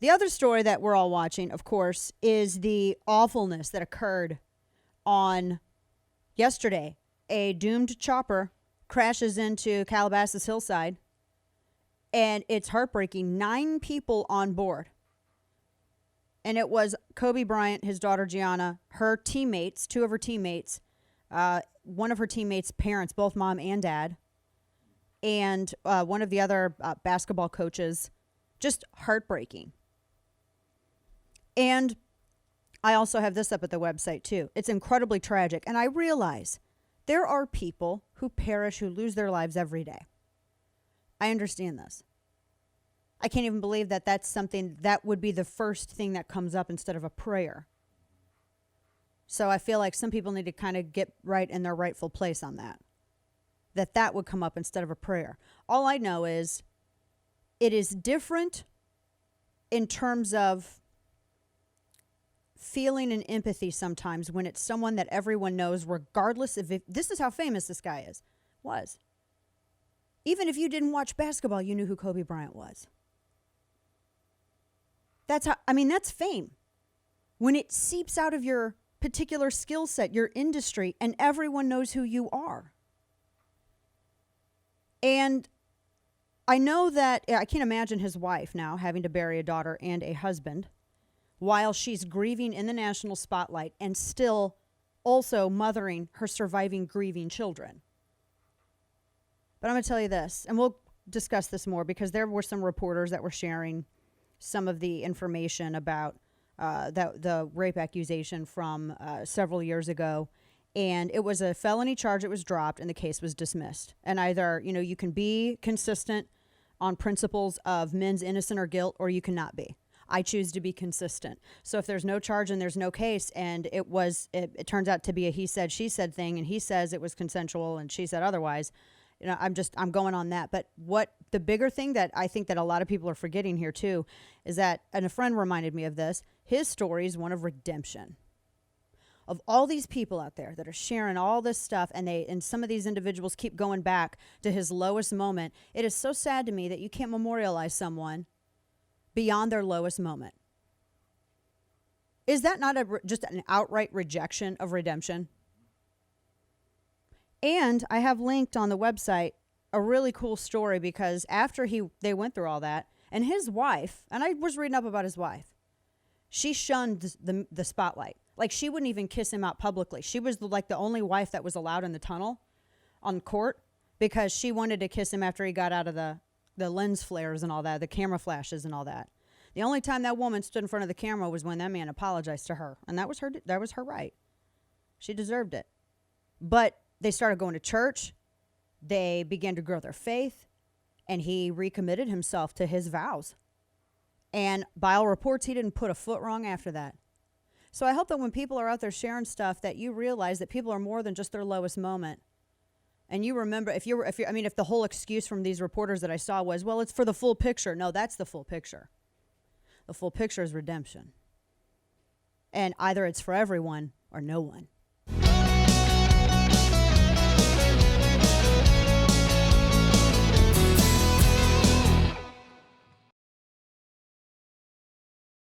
The other story that we're all watching, of course, is the awfulness that occurred on yesterday. A doomed chopper crashes into Calabasas hillside, and it's heartbreaking. 9 people on board. And it was Kobe Bryant, his daughter Gianna, her teammates, 2 of her teammates, one of her teammates' parents, both mom and dad, and one of the other basketball coaches. Just heartbreaking. And I also have this up at the website too. It's incredibly tragic. And I realize there are people who perish, who lose their lives every day. I understand this. I can't even believe that that's something that would be the first thing that comes up instead of a prayer. So I feel like some people need to kind of get right in their rightful place on that. That would come up instead of a prayer. All I know is it is different in terms of feeling and empathy sometimes when it's someone that everyone knows, regardless of if this is how famous this guy was. Even if you didn't watch basketball, you knew who Kobe Bryant was. That's fame. When it seeps out of your particular skill set, your industry, and everyone knows who you are. And I know that I can't imagine his wife now having to bury a daughter and a husband while she's grieving in the national spotlight and still also mothering her surviving grieving children. But I'm going to tell you this, and we'll discuss this more because there were some reporters that were sharing some of the information about the rape accusation from several years ago. And it was a felony charge. It was dropped and the case was dismissed. And either, you can be consistent on principles of men's innocent or guilt, or you cannot be. I choose to be consistent. So if there's no charge and there's no case, and it turns out to be a he said, she said thing, and he says it was consensual and she said otherwise, I'm going on that. But what the bigger thing that I think that a lot of people are forgetting here too is that, and a friend reminded me of this, his story is one of redemption. Of all these people out there that are sharing all this stuff, and some of these individuals keep going back to his lowest moment. It is so sad to me that you can't memorialize someone beyond their lowest moment. Is that not just an outright rejection of redemption? And I have linked on the website a really cool story, because after they went through all that, and his wife, and I was reading up about his wife, she shunned the spotlight. Like, she wouldn't even kiss him out publicly. She was the only wife that was allowed in the tunnel on court, because she wanted to kiss him after he got out of the lens flares and all that, the camera flashes and all that. The only time that woman stood in front of the camera was when that man apologized to her. And that was her right. She deserved it. But they started going to church. They began to grow their faith. And he recommitted himself to his vows. And by all reports, he didn't put a foot wrong after that. So I hope that when people are out there sharing stuff, that you realize that people are more than just their lowest moment. And you remember, if the whole excuse from these reporters that I saw was, well, it's for the full picture. No, that's the full picture. The full picture is redemption. And either it's for everyone or no one.